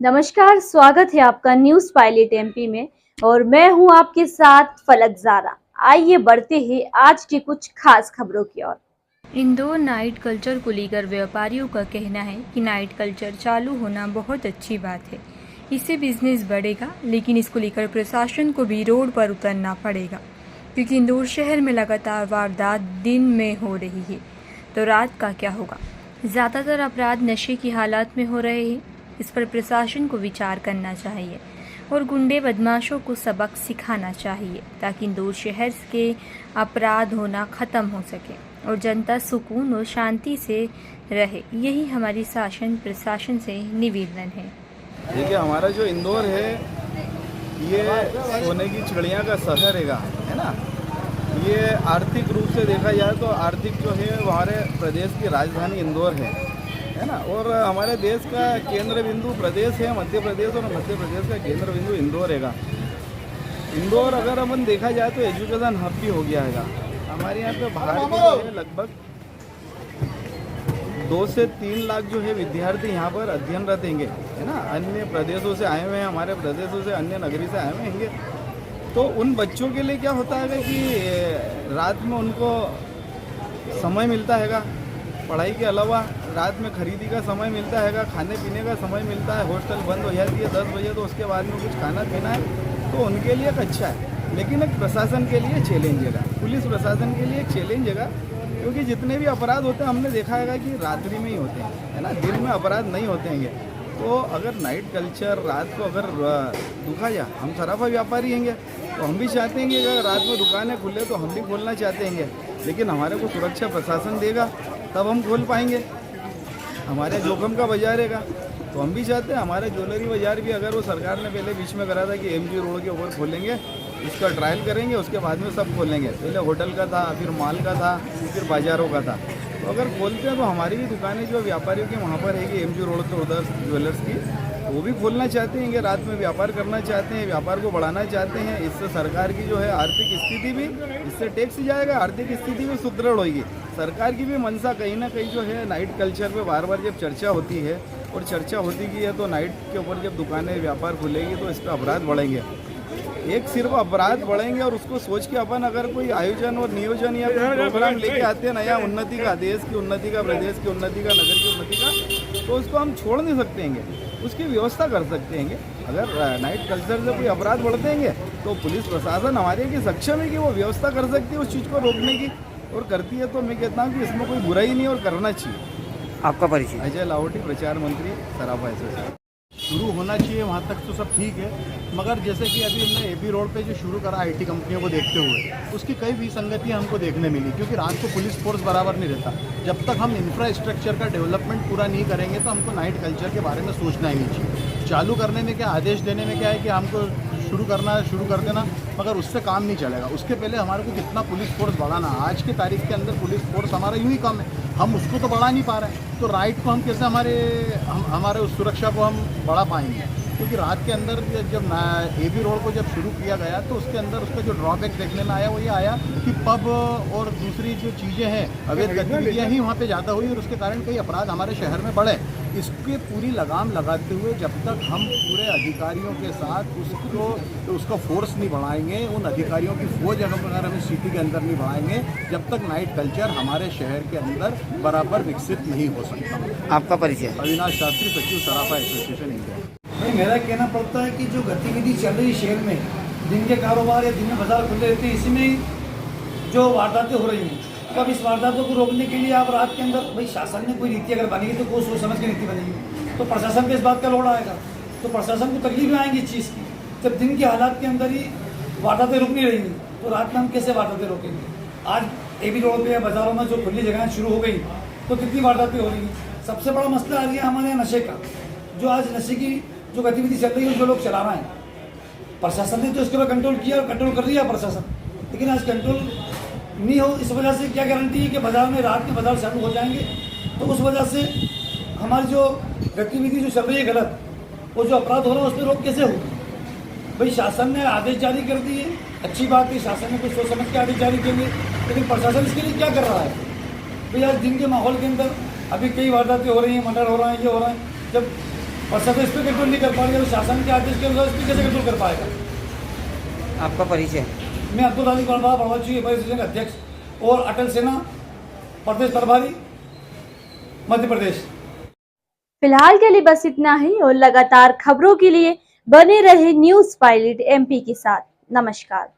नमस्कार, स्वागत है आपका न्यूज पायलट एमपी में। और मैं हूं आपके साथ फलक ज़ारा। आइए बढ़ते हैं आज की कुछ खास खबरों की ओर। इंदौर नाइट कल्चर को लेकर व्यापारियों का कहना है कि नाइट कल्चर चालू होना बहुत अच्छी बात है। इससे बिजनेस बढ़ेगा, लेकिन इसको लेकर प्रशासन को भी रोड पर उतरना पड़ेगा, क्योंकि इंदौर शहर में लगातार वारदात दिन में हो रही है, तो रात का क्या होगा। ज़्यादातर अपराध नशे की हालत में हो रहे हैं। इस पर प्रशासन को विचार करना चाहिए और गुंडे बदमाशों को सबक सिखाना चाहिए, ताकि इंदौर शहर के अपराध होना ख़त्म हो सके और जनता सुकून और शांति से रहे। यही हमारी शासन प्रशासन से निवेदन है। देखिए, हमारा जो इंदौर है ये सोने की चिड़िया का शहर है ना। ये आर्थिक रूप से देखा जाए तो आर्थिक जो है हमारे प्रदेश की राजधानी इंदौर है ना। और हमारे देश का केंद्र बिंदु प्रदेश है मध्य प्रदेश, और मध्य प्रदेश का केंद्र बिंदु इंदौर है। इंदौर अगर अपन देखा जाए तो एजुकेशन हब भी हो गया है। हमारे यहाँ पे बाहर के जो है लगभग 2 से 3 लाख जो है विद्यार्थी यहाँ पर अध्ययनरत रहेंगे, है ना। अन्य प्रदेशों से आए हुए हैं, हमारे प्रदेशों से, अन्य नगरी से आए हुए होंगे। तो उन बच्चों के लिए क्या होता है कि रात में उनको समय मिलता है, पढ़ाई के अलावा रात में खरीदी का समय मिलता है, खाने पीने का समय मिलता है। हॉस्टल बंद हो जाती है 10 बजे, तो उसके बाद में कुछ खाना पीना है, तो उनके लिए एक अच्छा है। लेकिन एक प्रशासन के लिए चैलेंज है, पुलिस प्रशासन के लिए एक चैलेंज है, क्योंकि जितने भी अपराध होते हैं हमने देखा है कि रात्रि में ही होते हैं, है ना। दिन में अपराध नहीं होते हैं। तो अगर नाइट कल्चर रात को अगर दुखा जाए, हम सराफा व्यापारी हैं, तो हम भी चाहते हैं कि अगर रात में दुकानें खुले तो हम भी खोलना चाहते हैं, लेकिन हमारे को सुरक्षा प्रशासन देगा तब हम खोल पाएंगे। हमारे जोखम का बाजार है, तो हम भी चाहते हैं हमारे ज्वेलरी बाजार भी, अगर वो सरकार ने पहले बीच में करा था कि एमजी रोड के ऊपर खोलेंगे, इसका ट्रायल करेंगे, उसके बाद में सब खोलेंगे। पहले होटल का था, फिर मॉल का था, फिर बाज़ारों का था। तो अगर खोलते हैं तो हमारी भी दुकानें जो व्यापारियों की वहाँ पर रहेगी एमजी रोड पर उधर ज्वेलर्स की, वो भी खोलना चाहते हैं कि रात में व्यापार करना चाहते हैं, व्यापार को बढ़ाना चाहते हैं। इससे सरकार की जो है आर्थिक स्थिति भी, इससे टैक्स जाएगा, आर्थिक स्थिति भी सुदृढ़ होगी। सरकार की भी मंशा कहीं ना कहीं जो है नाइट कल्चर पे बार बार जब चर्चा होती है, और चर्चा होती की है, तो नाइट के ऊपर जब दुकानें व्यापार खुलेगी तो इस पर अपराध बढ़ेंगे। एक सिर्फ अपराध बढ़ेंगे, और उसको सोच के अपन अगर कोई आयोजन और नियोजन या प्रोग्राम लेके आते हैं नया उन्नति का, देश की उन्नति का, प्रदेश की उन्नति का, नगर की उन्नति का, तो उसको हम छोड़ नहीं सकते हैं, उसकी व्यवस्था कर सकते हैं। अगर नाइट कल्चर से कोई अपराध बढ़ते हैं तो पुलिस प्रशासन हमारे की सक्षम है कि वो व्यवस्था कर सकती है उस चीज़ को रोकने की, और करती है। तो मैं कहता हूँ कि इसमें कोई बुराई नहीं और करना चाहिए। आपका परिचय? अजय लाहौटी, प्रचार मंत्री, सराफा एसोसिएशन। शुरू होना चाहिए, वहाँ तक तो सब ठीक है, मगर जैसे कि अभी हमने एपी रोड पे जो शुरू करा आईटी कंपनियों को देखते हुए, उसकी कई विसंगतियाँ हमको देखने मिली, क्योंकि रात को पुलिस फोर्स बराबर नहीं रहता। जब तक हम इंफ्रास्ट्रक्चर का डेवलपमेंट पूरा नहीं करेंगे तो हमको नाइट कल्चर के बारे में सोचना ही नहीं चाहिए। चालू करने में क्या, आदेश देने में क्या है कि हमको शुरू करना है, शुरू कर देना, मगर उससे काम नहीं चलेगा। उसके पहले हमारे को कितना पुलिस फोर्स बढ़ाना। आज की तारीख के अंदर पुलिस फोर्स हमारा यूँ ही कम है, हम उसको तो बढ़ा नहीं पा रहे हैं। तो राइट को हम कैसे हमारे उस सुरक्षा को हम बढ़ा पाएंगे? क्योंकि रात के अंदर जब एबी रोड को जब शुरू किया गया तो उसके अंदर उसका जो ड्रॉबैक देखने में आया वो ये आया कि पब और दूसरी जो चीज़ें हैं, अवैध गतिविधियाँ ही वहाँ पे ज़्यादा हुई, और उसके कारण कई अपराध हमारे शहर में बढ़े। इसके पूरी लगाम लगाते हुए जब तक हम पूरे अधिकारियों के साथ उसको फोर्स नहीं बढ़ाएंगे, उन अधिकारियों की फौज अगर हम सिटी के अंदर नहीं बढ़ाएंगे, जब तक नाइट कल्चर हमारे शहर के अंदर बराबर विकसित नहीं हो सकता। आपका परिचय? अविनाश शास्त्री, सचिव सराफा एसोसिएशन इंडिया। भाई मेरा कहना पड़ता है कि जो गतिविधि चल रही है शहर में, दिन के कारोबार या दिन में बाजार खुले रहते हैं, इसी में जो वारदातें हो रही हैं, तो अब इस वारदातों को रोकने के लिए आप रात के अंदर, भाई शासन ने कोई नीति अगर बनेगी तो कोई सोच समझ के नीति बनेगी, तो प्रशासन पे इस बात का लोड आएगा, तो प्रशासन को तकलीफें आएंगी इस चीज़ की। जब दिन के हालात के अंदर ही वारदातें रुक नहीं रहेंगी तो रात में हम कैसे वारदातें रोकेंगे? आज एबी रोड पे या बाजारों में जो खुली जगहें शुरू हो गई तो कितनी वारदातें हो रही हैं। सबसे बड़ा मसला आ रहा है हमारे यहाँ नशे का, जो आज नशे की जो गतिविधि चल रही है, जो लोग चला रहे हैं, प्रशासन ने तो इसके ऊपर कंट्रोल किया और कंट्रोल कर दिया प्रशासन, लेकिन आज कंट्रोल नहीं हो। इस वजह से क्या गारंटी है कि बाजार में रात के बाजार चालू हो जाएंगे, तो उस वजह से हमारी जो गतिविधि जो चल रही है गलत, वो जो अपराध हो रहा है उस पर रोक कैसे होगी? भाई शासन ने आदेश जारी कर दिए, अच्छी बात है, शासन ने कुछ सोच समझ के आदेश जारी किए, लेकिन प्रशासन इसके लिए क्या कर रहा है? भाई आज दिन के माहौल के अंदर अभी कई वारदातें हो रही हैं, मर्डर हो रहा है, ये हो रहा है। जब और सब इस पर कंट्रोल नहीं कर पा रही है, तो शासन के आदेश के अनुसार इस पर कैसे कंट्रोल कर पाएगा। आपका परिचय? मैं अब्दुल अली परिषद अध्यक्ष और अटल सेना प्रदेश प्रभारी मध्य प्रदेश। फिलहाल के लिए बस इतना ही और लगातार खबरों के लिए बने रहे न्यूज़ पायलट एमपी के साथ। नमस्कार।